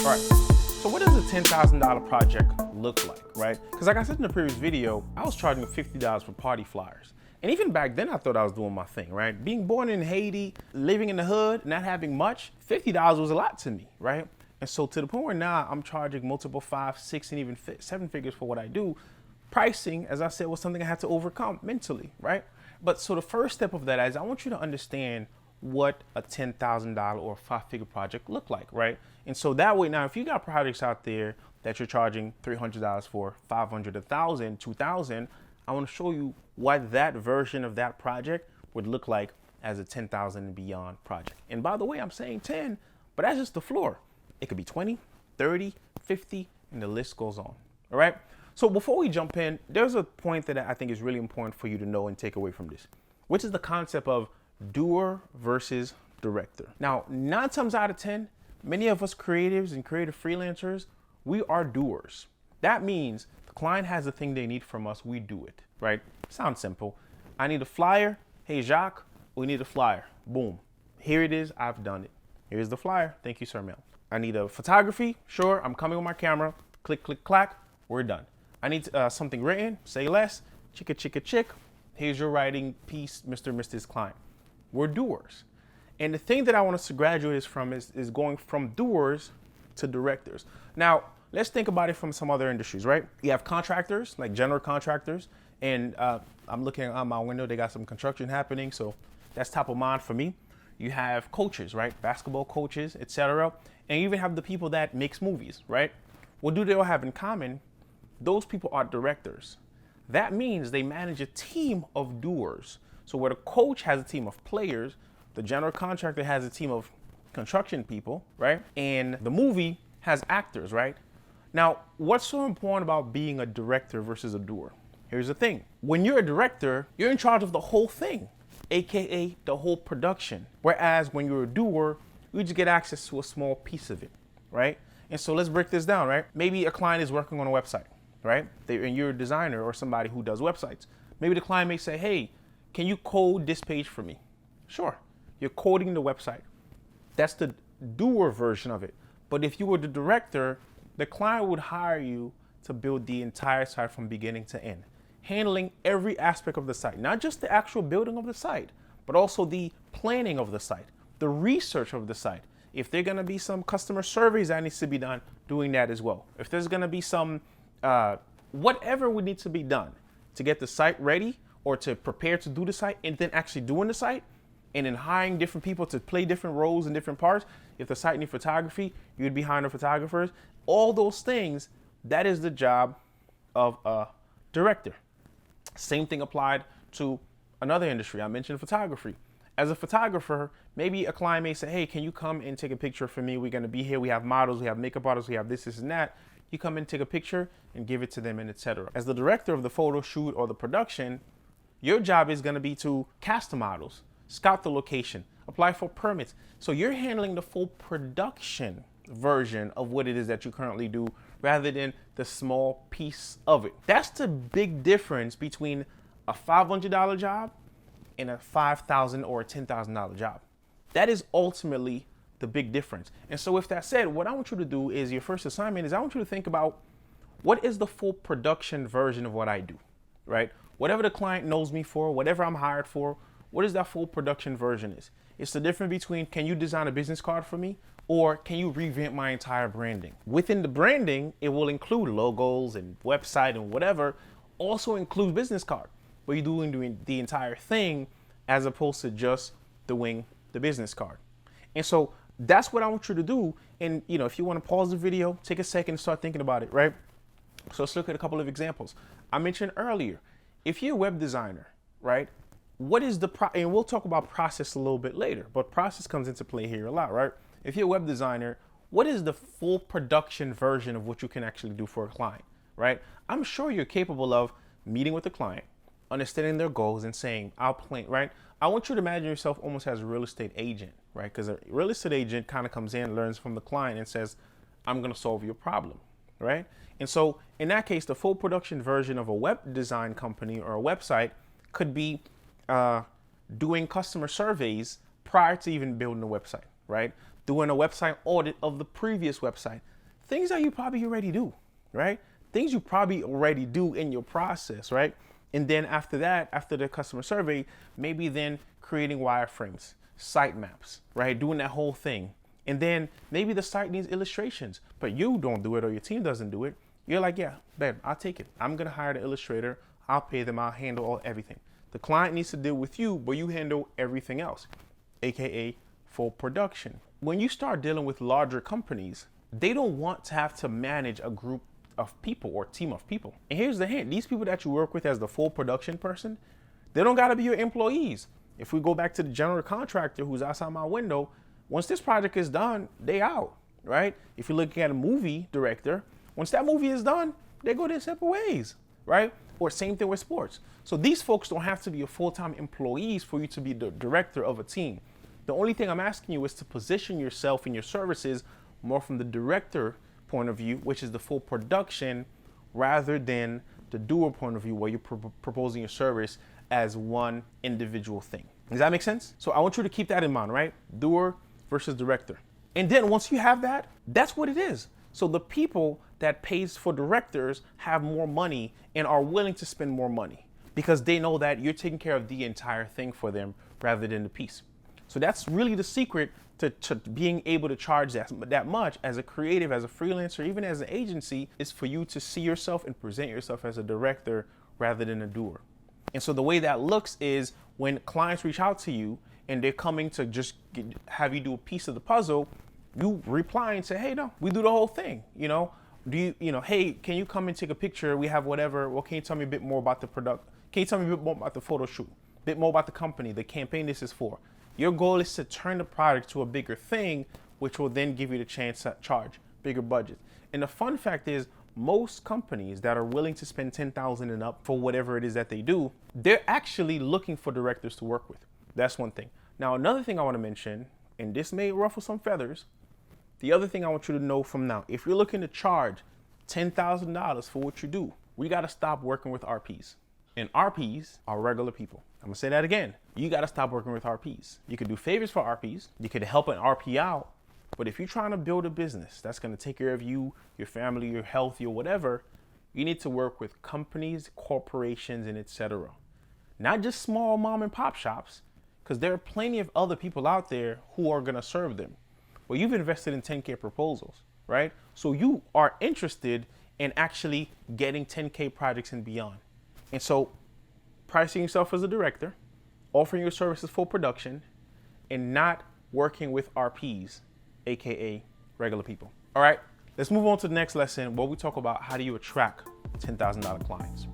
All right, so what does a $10,000 project look like, right? Because like I said in the previous video, I was charging $50 for party flyers. And even back then, I thought I was doing my thing, right? Being born in Haiti, living in the hood, not having much, $50 was a lot to me, right? And so to the point where now I'm charging multiple 5, 6, and even 7 figures for what I do. Pricing, as I said, was something I had to overcome mentally, right? But so the first step of that is I want you to understand what a $10,000 or 5-figure project look like, right? And so that way now, if you got projects out there that you're charging $300 for, $500, $1,000, $2,000, I want to show you what that version of that project would look like as a 10,000 and beyond project. And by the way, I'm saying 10, but that's just the floor. It could be 20, 30, 50, and the list goes on. All right. So before we jump in, there's a point that I think is really important for you to know and take away from this, which is the concept of doer versus director. Now, 9 times out of 10, many of us creatives and creative freelancers, we are doers. That means the client has the thing they need from us, we do it, right? Sounds simple. I need a flyer. Hey, Jacques, we need a flyer. Boom. Here it is. I've done it. Here's the flyer. Thank you, sir, ma'am. I need a photography. Sure, I'm coming with my camera. Click, click, clack. We're done. I need something written. Say less. Chicka, chicka, chick. Here's your writing piece, Mr. Mrs. Klein. We're doers. And the thing that I want us to graduate from is going from doers to directors. Now, let's think about it from some other industries, right? You have contractors, like general contractors, and I'm looking out my window, they got some construction happening, so that's top of mind for me. You have coaches, right? Basketball coaches, etc. And you even have the people that makes movies, right? What do they all have in common? Those people are directors. That means they manage a team of doers. So where the coach has a team of players, the general contractor has a team of construction people, right? And the movie has actors, right? Now, what's so important about being a director versus a doer? Here's the thing. When you're a director, you're in charge of the whole thing, AKA the whole production. Whereas when you're a doer, you just get access to a small piece of it, right? And so let's break this down, right? Maybe a client is working on a website, right? And you're a designer or somebody who does websites. Maybe the client may say, hey, can you code this page for me? Sure, you're coding the website. That's the doer version of it. But if you were the director, the client would hire you to build the entire site from beginning to end, handling every aspect of the site, not just the actual building of the site, but also the planning of the site, the research of the site. If there's gonna be some customer surveys that needs to be done, doing that as well. If there's gonna be some, whatever would need to be done to get the site ready or to prepare to do the site and then actually doing the site and then hiring different people to play different roles in different parts. If the site needs photography, you'd be hiring the photographers. All those things, that is the job of a director. Same thing applied to another industry. I mentioned photography. As a photographer, maybe a client may say, hey, can you come and take a picture for me? We're gonna be here. We have models, we have makeup artists, we have this, and that. You come and take a picture and give it to them and etc. As the director of the photo shoot or the production, your job is gonna be to cast the models, scout the location, apply for permits. So you're handling the full production version of what it is that you currently do rather than the small piece of it. That's the big difference between a $500 job and a $5,000 or a $10,000 job. That is ultimately the big difference. And so with that said, what I want you to do is your first assignment is I want you to think about what is the full production version of what I do, right? Whatever the client knows me for, whatever I'm hired for, what is that full production version is? It's the difference between can you design a business card for me or can you revamp my entire branding? Within the branding, it will include logos and website and whatever, also include business card, but you're doing the entire thing as opposed to just doing the business card. And so that's what I want you to do. And if you want to pause the video, take a second and start thinking about it, right? So let's look at a couple of examples. I mentioned earlier, if you're a web designer, right? What is and we'll talk about process a little bit later, but process comes into play here a lot, right? If you're a web designer, what is the full production version of what you can actually do for a client, right? I'm sure you're capable of meeting with the client, understanding their goals and saying, I'll plan, right? I want you to imagine yourself almost as a real estate agent, right? Because a real estate agent kind of comes in, learns from the client and says, I'm going to solve your problem, right? And so in that case, the full production version of a web design company or a website could be doing customer surveys prior to even building a website, right? Doing a website audit of the previous website, things that you probably already do, right? Things you probably already do in your process, right? And then after that, after the customer survey, maybe then creating wireframes, site maps, right? Doing that whole thing. And then maybe the site needs illustrations, but you don't do it or your team doesn't do it. You're like, yeah, babe, I'll take it. I'm gonna hire the illustrator. I'll pay them. I'll handle everything. The client needs to deal with you, but you handle everything else, AKA full production. When you start dealing with larger companies, they don't want to have to manage a group of people or team of people. And here's the hint, these people that you work with as the full production person, they don't gotta be your employees. If we go back to the general contractor who's outside my window, once this project is done, they out, right? If you're looking at a movie director, once that movie is done, they go their separate ways, right? Or same thing with sports. So these folks don't have to be your full-time employees for you to be the director of a team. The only thing I'm asking you is to position yourself and your services more from the director point of view, which is the full production, rather than the doer point of view, where you're proposing your service as one individual thing. Does that make sense? So I want you to keep that in mind, right? Doer versus director. And then once you have that, that's what it is. So the people that pays for directors have more money and are willing to spend more money because they know that you're taking care of the entire thing for them rather than the piece. So that's really the secret to being able to charge that much as a creative, as a freelancer, even as an agency, is for you to see yourself and present yourself as a director rather than a doer. And so the way that looks is when clients reach out to you and they're coming to just have you do a piece of the puzzle, you reply and say, hey, no, we do the whole thing. Hey, can you come and take a picture? We have whatever. Well, can you tell me a bit more about the product? Can you tell me a bit more about the photo shoot? A bit more about the company, the campaign this is for? Your goal is to turn the product to a bigger thing, which will then give you the chance to charge bigger budgets. And the fun fact is, most companies that are willing to spend $10,000 and up for whatever it is that they do, they're actually looking for directors to work with. That's one thing. Now, another thing I want to mention, and this may ruffle some feathers, the other thing I want you to know from now, if you're looking to charge $10,000 for what you do, we got to stop working with RPs. And RPs are regular people. I'm gonna say that again. You gotta stop working with RPs. You could do favors for RPs. You could help an RP out. But if you're trying to build a business that's gonna take care of you, your family, your health, your whatever, you need to work with companies, corporations, and etc. Not just small mom and pop shops, because there are plenty of other people out there who are gonna serve them. Well, you've invested in 10K proposals, right? So you are interested in actually getting 10K projects and beyond. And so pricing yourself as a director, offering your services for production, and not working with RPs, AKA regular people. All right, let's move on to the next lesson where we talk about how do you attract $10,000 clients.